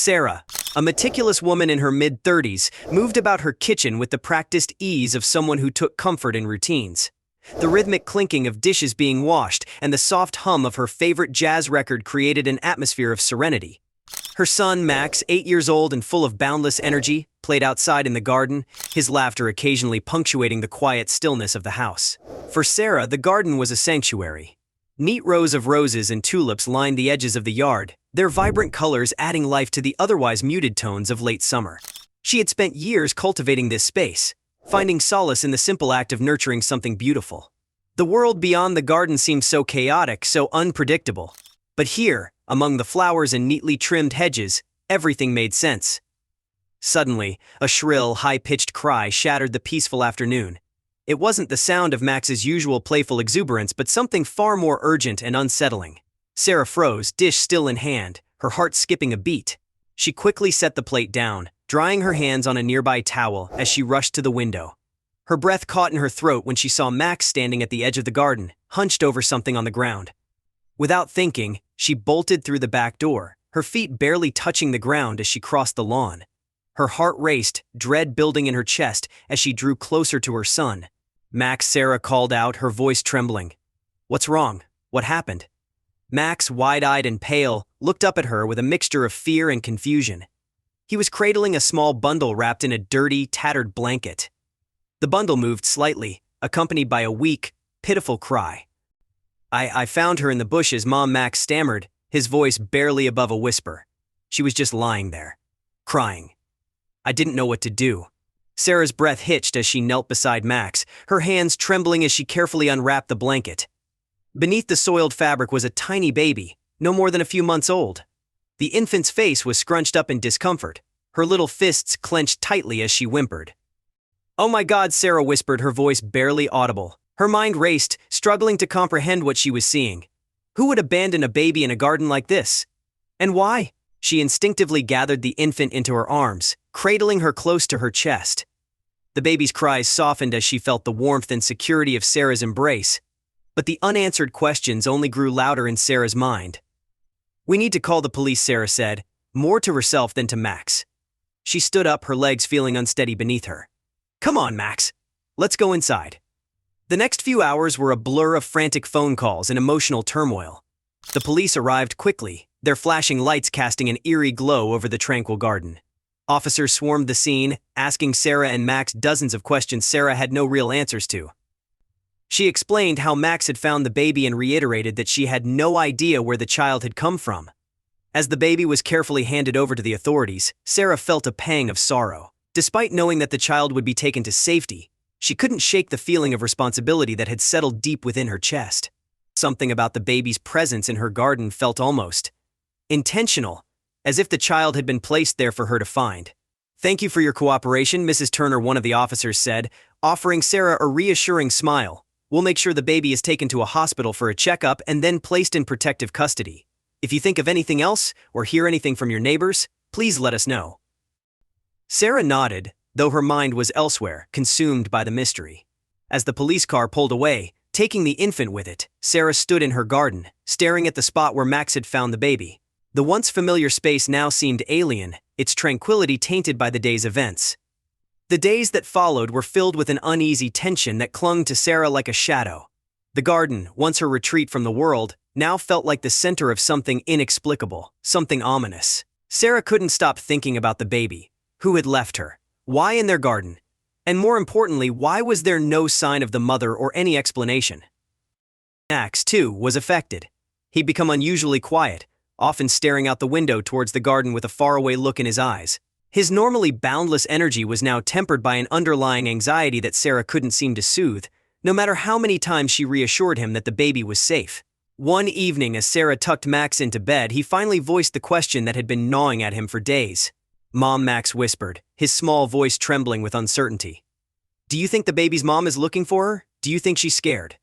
Sarah, a meticulous woman in her mid-30s, moved about her kitchen with the practiced ease of someone who took comfort in routines. The rhythmic clinking of dishes being washed and the soft hum of her favorite jazz record created an atmosphere of serenity. Her son, Max, 8 years old and full of boundless energy, played outside in the garden, his laughter occasionally punctuating the quiet stillness of the house. For Sarah, the garden was a sanctuary. Neat rows of roses and tulips lined the edges of the yard, their vibrant colors adding life to the otherwise muted tones of late summer. She had spent years cultivating this space, finding solace in the simple act of nurturing something beautiful. The world beyond the garden seemed so chaotic, so unpredictable. But here, among the flowers and neatly trimmed hedges, everything made sense. Suddenly, a shrill, high-pitched cry shattered the peaceful afternoon. It wasn't the sound of Max's usual playful exuberance, but something far more urgent and unsettling. Sarah froze, dish still in hand, her heart skipping a beat. She quickly set the plate down, drying her hands on a nearby towel as she rushed to the window. Her breath caught in her throat when she saw Max standing at the edge of the garden, hunched over something on the ground. Without thinking, she bolted through the back door, her feet barely touching the ground as she crossed the lawn. Her heart raced, dread building in her chest as she drew closer to her son. "Max," Sarah called out, her voice trembling. "What's wrong? What happened?" Max, wide-eyed and pale, looked up at her with a mixture of fear and confusion. He was cradling a small bundle wrapped in a dirty, tattered blanket. The bundle moved slightly, accompanied by a weak, pitiful cry. I found her in the bushes," Mom, Max stammered, his voice barely above a whisper. "She was just lying there, crying. I didn't know what to do." Sarah's breath hitched as she knelt beside Max, her hands trembling as she carefully unwrapped the blanket. Beneath the soiled fabric was a tiny baby, no more than a few months old. The infant's face was scrunched up in discomfort, her little fists clenched tightly as she whimpered. "Oh my God," Sarah whispered, her voice barely audible. Her mind raced, struggling to comprehend what she was seeing. Who would abandon a baby in a garden like this? And why? She instinctively gathered the infant into her arms, cradling her close to her chest. The baby's cries softened as she felt the warmth and security of Sarah's embrace. But the unanswered questions only grew louder in Sarah's mind. "We need to call the police," Sarah said, more to herself than to Max. She stood up, her legs feeling unsteady beneath her. "Come on, Max. Let's go inside." The next few hours were a blur of frantic phone calls and emotional turmoil. The police arrived quickly, their flashing lights casting an eerie glow over the tranquil garden. Officers swarmed the scene, asking Sarah and Max dozens of questions Sarah had no real answers to. She explained how Max had found the baby and reiterated that she had no idea where the child had come from. As the baby was carefully handed over to the authorities, Sarah felt a pang of sorrow. Despite knowing that the child would be taken to safety, she couldn't shake the feeling of responsibility that had settled deep within her chest. Something about the baby's presence in her garden felt almost intentional, as if the child had been placed there for her to find. "Thank you for your cooperation, Mrs. Turner," one of the officers said, offering Sarah a reassuring smile. "We'll make sure the baby is taken to a hospital for a checkup and then placed in protective custody. If you think of anything else or hear anything from your neighbors, please let us know." Sarah nodded, though her mind was elsewhere, consumed by the mystery. As the police car pulled away, taking the infant with it, Sarah stood in her garden, staring at the spot where Max had found the baby. The once familiar space now seemed alien, its tranquility tainted by the day's events. The days that followed were filled with an uneasy tension that clung to Sarah like a shadow. The garden, once her retreat from the world, now felt like the center of something inexplicable, something ominous. Sarah couldn't stop thinking about the baby. Who had left her? Why in their garden? And more importantly, why was there no sign of the mother or any explanation? Max, too, was affected. He'd become unusually quiet, often staring out the window towards the garden with a faraway look in his eyes. His normally boundless energy was now tempered by an underlying anxiety that Sarah couldn't seem to soothe, no matter how many times she reassured him that the baby was safe. One evening, as Sarah tucked Max into bed, he finally voiced the question that had been gnawing at him for days. "Mom," Max whispered, his small voice trembling with uncertainty. "Do you think the baby's mom is looking for her? Do you think she's scared?"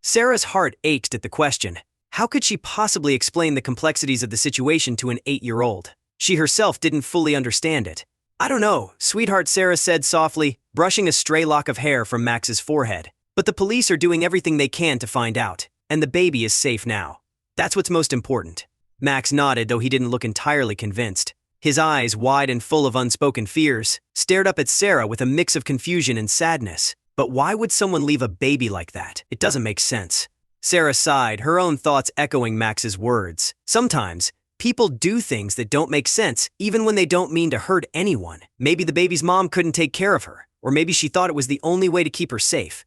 Sarah's heart ached at the question. How could she possibly explain the complexities of the situation to an 8-year-old? She herself didn't fully understand it. "I don't know, sweetheart," Sarah said softly, brushing a stray lock of hair from Max's forehead. "But the police are doing everything they can to find out, and the baby is safe now. That's what's most important." Max nodded, though he didn't look entirely convinced. His eyes, wide and full of unspoken fears, stared up at Sarah with a mix of confusion and sadness. But why would someone leave a baby like that? It doesn't make sense. Sarah sighed, her own thoughts echoing Max's words. Sometimes, people do things that don't make sense, even when they don't mean to hurt anyone. Maybe the baby's mom couldn't take care of her, or maybe she thought it was the only way to keep her safe.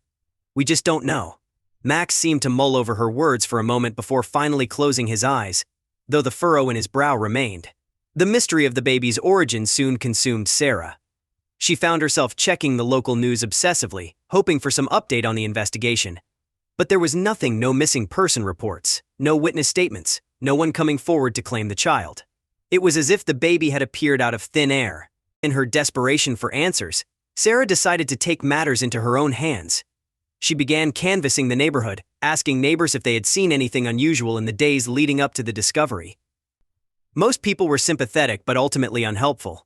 We just don't know. Max seemed to mull over her words for a moment before finally closing his eyes, though the furrow in his brow remained. The mystery of the baby's origin soon consumed Sarah. She found herself checking the local news obsessively, hoping for some update on the investigation. But there was nothing, no missing person reports, no witness statements, no one coming forward to claim the child. It was as if the baby had appeared out of thin air. In her desperation for answers, Sarah decided to take matters into her own hands. She began canvassing the neighborhood, asking neighbors if they had seen anything unusual in the days leading up to the discovery. Most people were sympathetic but ultimately unhelpful.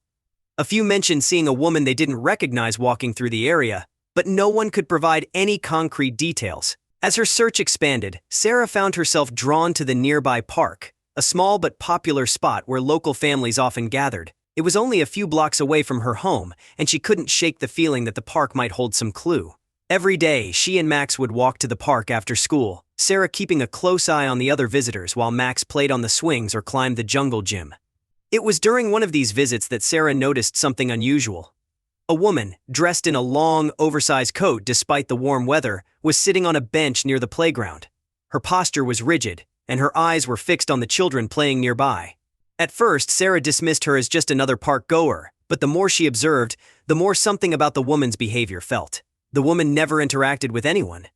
A few mentioned seeing a woman they didn't recognize walking through the area, but no one could provide any concrete details. As her search expanded, Sarah found herself drawn to the nearby park, a small but popular spot where local families often gathered. It was only a few blocks away from her home, and she couldn't shake the feeling that the park might hold some clue. Every day, she and Max would walk to the park after school, Sarah keeping a close eye on the other visitors while Max played on the swings or climbed the jungle gym. It was during one of these visits that Sarah noticed something unusual. A woman, dressed in a long, oversized coat despite the warm weather, was sitting on a bench near the playground. Her posture was rigid, and her eyes were fixed on the children playing nearby. At first, Sarah dismissed her as just another park goer, but the more she observed, the more something about the woman's behavior felt. The woman never interacted with anyone.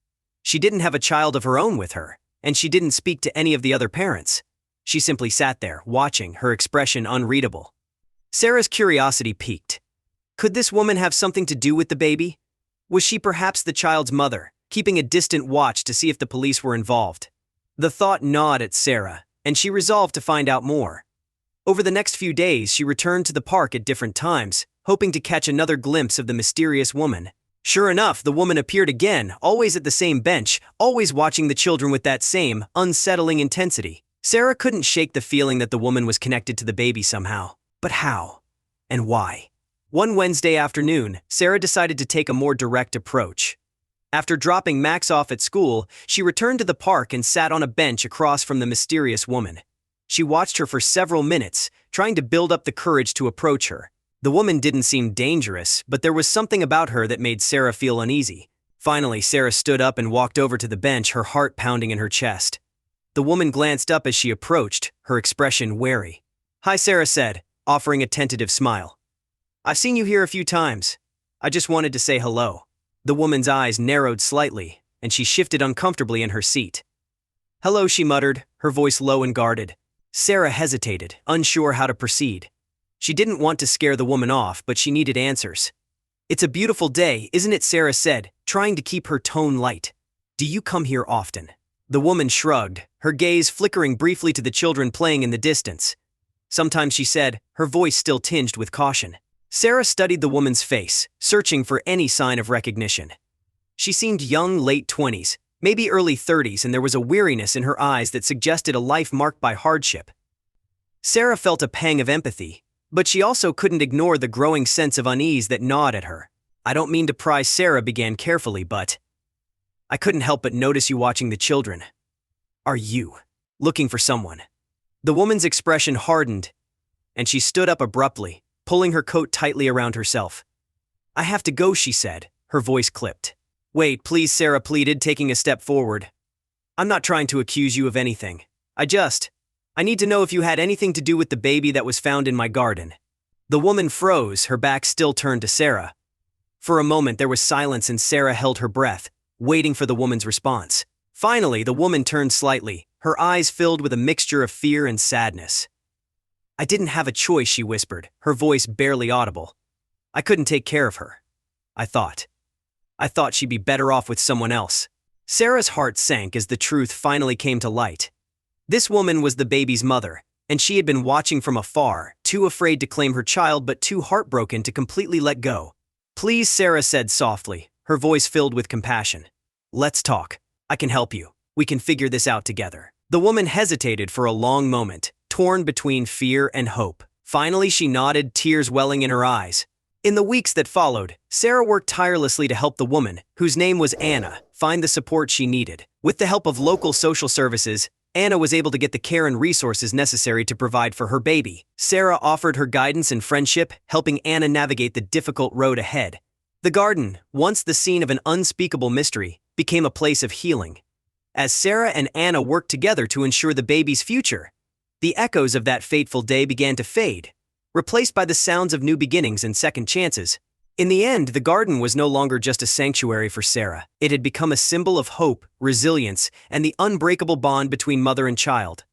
She didn't have a child of her own with her, and she didn't speak to any of the other parents. She simply sat there, watching, her expression unreadable. Sarah's curiosity piqued. Could this woman have something to do with the baby? Was she perhaps the child's mother, keeping a distant watch to see if the police were involved? The thought gnawed at Sarah, and she resolved to find out more. Over the next few days, she returned to the park at different times, hoping to catch another glimpse of the mysterious woman. Sure enough, the woman appeared again, always at the same bench, always watching the children with that same, unsettling intensity. Sarah couldn't shake the feeling that the woman was connected to the baby somehow. But how? And why? One Wednesday afternoon, Sarah decided to take a more direct approach. After dropping Max off at school, she returned to the park and sat on a bench across from the mysterious woman. She watched her for several minutes, trying to build up the courage to approach her. The woman didn't seem dangerous, but there was something about her that made Sarah feel uneasy. Finally, Sarah stood up and walked over to the bench, her heart pounding in her chest. The woman glanced up as she approached, her expression wary. "Hi," Sarah said, offering a tentative smile. "I've seen you here a few times. I just wanted to say hello." The woman's eyes narrowed slightly, and she shifted uncomfortably in her seat. "Hello," she muttered, her voice low and guarded. Sarah hesitated, unsure how to proceed. She didn't want to scare the woman off, but she needed answers. "It's a beautiful day, isn't it?" Sarah said, trying to keep her tone light. "Do you come here often?" The woman shrugged, her gaze flickering briefly to the children playing in the distance. "Sometimes," she said, her voice still tinged with caution. Sarah studied the woman's face, searching for any sign of recognition. She seemed young, late 20s, maybe early 30s, and there was a weariness in her eyes that suggested a life marked by hardship. Sarah felt a pang of empathy, but she also couldn't ignore the growing sense of unease that gnawed at her. "I don't mean to pry," Sarah began carefully, "but I couldn't help but notice you watching the children. Are you looking for someone?" The woman's expression hardened, and she stood up abruptly, pulling her coat tightly around herself. "I have to go," she said, her voice clipped. "Wait, please," Sarah pleaded, taking a step forward. "I'm not trying to accuse you of anything. I need to know if you had anything to do with the baby that was found in my garden." The woman froze, her back still turned to Sarah. For a moment there was silence and Sarah held her breath, waiting for the woman's response. Finally, the woman turned slightly, her eyes filled with a mixture of fear and sadness. "I didn't have a choice," she whispered, her voice barely audible. "I couldn't take care of her. I thought she'd be better off with someone else." Sarah's heart sank as the truth finally came to light. This woman was the baby's mother, and she had been watching from afar, too afraid to claim her child but too heartbroken to completely let go. "Please," Sarah said softly, her voice filled with compassion. "Let's talk. I can help you. We can figure this out together." The woman hesitated for a long moment, torn between fear and hope. Finally, she nodded, tears welling in her eyes. In the weeks that followed, Sarah worked tirelessly to help the woman, whose name was Anna, find the support she needed. With the help of local social services, Anna was able to get the care and resources necessary to provide for her baby. Sarah offered her guidance and friendship, helping Anna navigate the difficult road ahead. The garden, once the scene of an unspeakable mystery, became a place of healing. As Sarah and Anna worked together to ensure the baby's future, the echoes of that fateful day began to fade, replaced by the sounds of new beginnings and second chances. In the end, the garden was no longer just a sanctuary for Sarah. It had become a symbol of hope, resilience, and the unbreakable bond between mother and child.